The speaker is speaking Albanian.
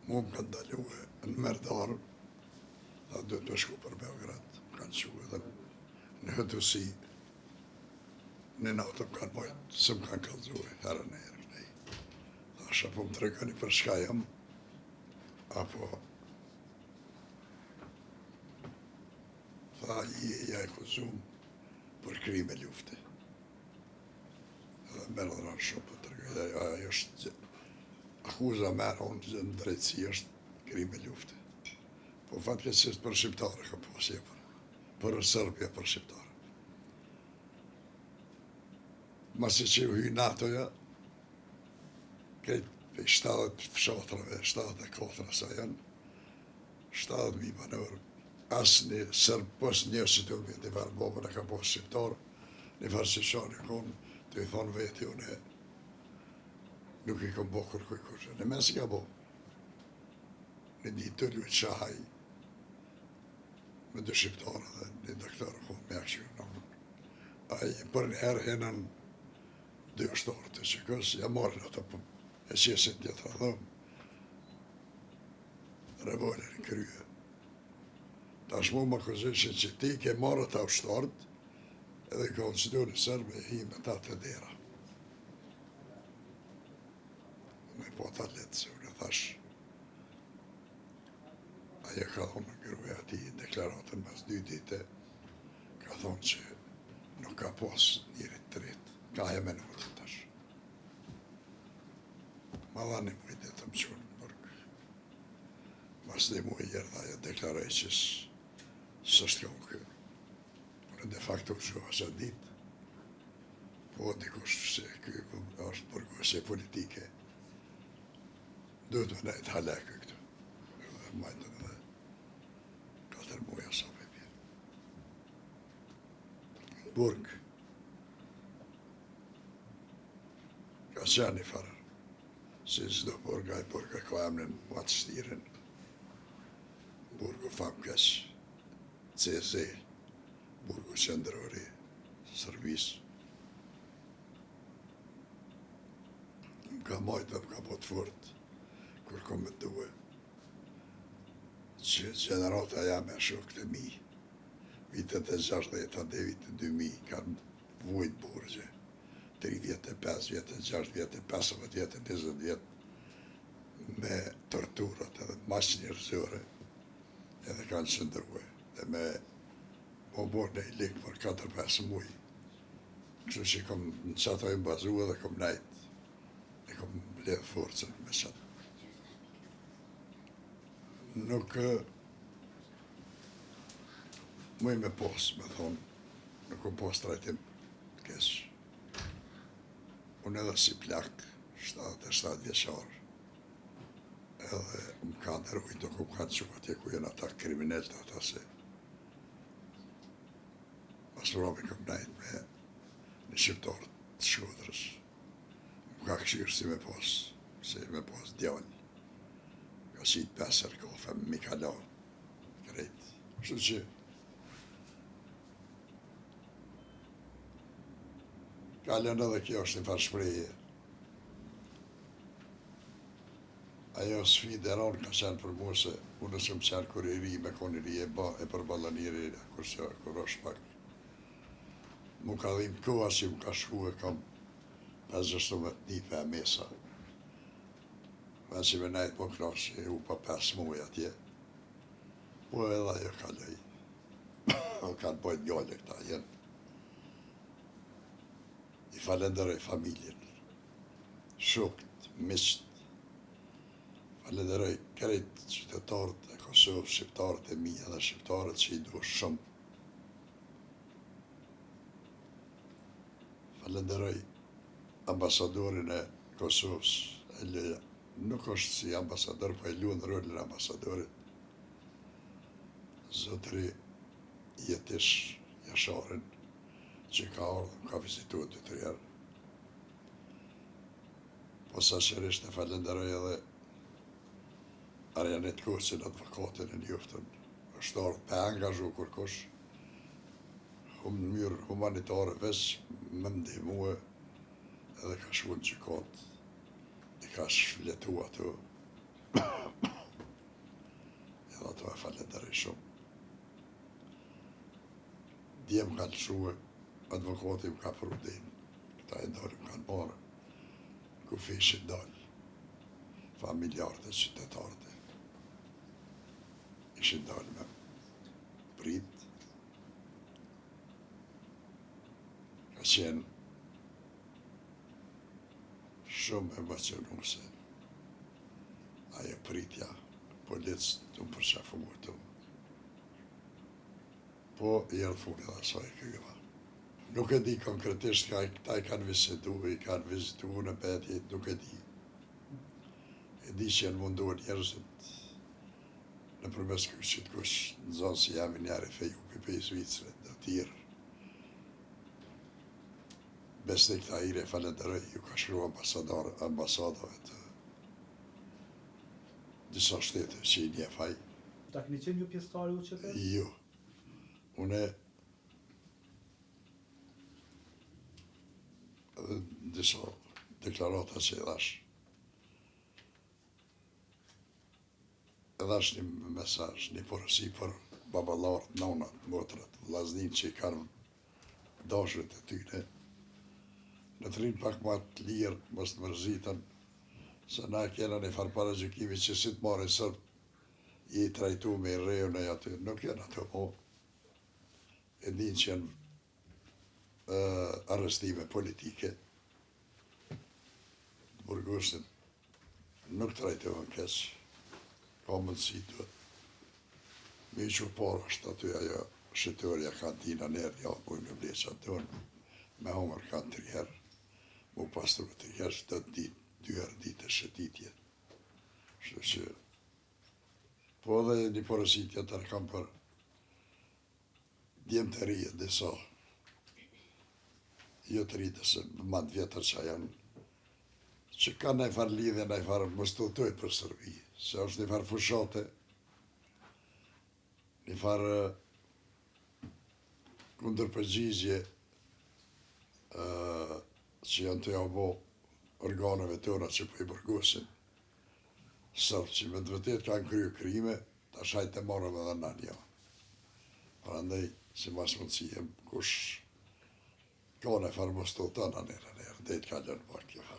Mu më kanë dalue në Merdar, dhe do të shku për Beograd, më kanë qu edhe në hëtusi, në natë më kanë mojtë, se më kanë kalzue herën e herë kënej. Thasha po më tregoni për shka jam, apo tha ja e kuzum për krime lufte. Edhe merë dhe në shumë për tregoj, ajo është akuza merë unë në drejtësi është krime lufte. Po fatkeqësisht për shqiptare ka pas për Serbia për shqiptare. Masi që u hy NATO-ja, krejt për 70 fshatrave, 74 sa janë, 70.000 banorë, asë një Serb, pos një që të një farë bobën e ka pas shqiptarë, një farë që shani konë, të i thonë veti unë, nuk i kom bo kërkuj kërshë. Në mes ka bo, në ditë të lujtë shahaj, me 2 shqiptarë dhe një doktorë konë me akshë në unë. Aji për një herë henën 2 ushtarë të që kësë, ja marrin ato për e qesin tjetra dhëmë, revolën në krye. Ta shmu më këzishin që ti ke marrë ta ushtarët, edhe ka unë që du në sërbe e hi me ta të dera. Me po ta letë se unë thash, ajo ka thonë në gruja ati deklaratën mas 2 dite, ka thonë që nuk ka pos njërit të rritë, ka e menutit tash. Ma dha një mujtë të më qunë në burg. Mas një mujtë jërë ajo deklaraj që s'është ka unë. Unë de facto u shua sa ditë, po dikush se kjo është burgose politike, duhet me nejtë halekë këtu. Dhe majtën edhe 4 muja sa me bje. Burg, ka qenë një farë, si çdo burga ka emnin matë shtirin, burgu famkesh, CZ, burgu qendrori, servis. Më ka majtë dhe më ka po të fort, kur kom me duhe, që generata jam e shokët e mi, vitet e 60 dhe vitet 2000, kanë vujt burgje, 35 vjetë, 6 vjetë, 15 vjetë, 20 vjetë, me torturat edhe mas njerëzore, edhe kanë qëndruhe, dhe me po borë në i likë për 4-5 mujë. Kështu që kom në qato e mbazu edhe kom nejtë, e kom ledhë forcën me qatë. Nuk muj me posë, me thonë, nuk kom posë trajtim të keqë. Unë edhe si plak, 77 vjeqarë, edhe më kanë erujtë, nuk më kanë që atje ku jenë ata kriminellt, ata se mas përami kom nejtë me një shqiptarë të Shkodrës. Më ka këshirë si me pas djallë. Ka qitë 5 kafe me Mikala, krejtë. Kështu që kalen edhe kjo është një farë shpreje. Ajo sfide e ronë ka qenë për mu se unë që më qenë kur i ri me kon i ri e përballa njëri kurse kur është pak. Mu ka dhim koha që mu ka shku e kam 5-16 për e mesa. Me që me nejtë më knashe e u pa 5 muaj atje. Po edhe ajo kaloj. Kanë pojtë gjallë këta jenë. I falenderoj familjen, shokët, miqët. Falenderoj krejt qytetarët e Kosovë, shqiptarët e mi edhe shqiptarët që i duhe shumë. Falenderoj ambasadorin e Kosovës, nuk është si ambasador, po e luan rolin e ambasadorit. Zotëri Jetish Jasharin, që ka ardhë, ka vizituar 2-3 herë. Po sa shërisht e falenderoj edhe Arjanit Kosin, advokatin e njoftën, është ardhë pe angazhu kërkosh, në mënyrë humanitare veç më ndihmue edhe ka shku në gjykat, i ka shfletu ato. shumë. Djem kanë lëshue, advokati më ka përudin, këta e ndori më kanë marë, ku fishin dalë, familjarët e qytetarët ishin dalë me prit, ka qenë shumë emocionuse, ajo pritja, policë të më përqafuar të më. Po, i ardhur edhe asaj këgëva. Nuk e di konkretisht ka këta i kanë vizitu në betjet, nuk e di. E di që janë munduar njerëzit në përmes kërësit kush në zonë si jam i njerë i feju për i Zvicrën dhe tjerë. Besnik Tahiri e falenderoj, ju ka shkru ambasadave të disa shtete që i një faj. Ta keni qenë ju pjesëtari u qetet? Jo. Une edhe disa deklarata që edhash një mesazh, një porësi për babalarët, nonat, motrat, vllaznin që i kanë dashurët e tyre, në të rinë pak ma të lirë, mos të mërzitën, se na kena një farë para gjykimi që si të marrin sërt, i trajtu me i rejën e aty, nuk janë ato mo. E din që janë arrestime politike. Burgosin nuk trajtohen keq, ka mundësi të me i qurpar është aty ajo shëtërja kantina nërë, ja, bujnë në bleqat tonë, me hongër kanë 3 herë, mu pastru 3 herë, 7 ditë, 2 herë ditë e shëtitje. Shtë që, po edhe një porësi tjetër kam për djemë të rije, disa, jo të rritë se ma të vjetër që janë, që ka nëj farë lidhje, nëj farë mështutoj për Sërbi, se është një farë fushate, një farë kundër përgjigje që janë të javo organeve tëra që po i burgosin, sërë që me të vërtet kanë kryu krime, ta shajt e marrëm edhe në një. Pra ndaj, si mas mundësijem, kush ka në farë mështutoj në nërë, dhe të ka lënë pak kjo farë.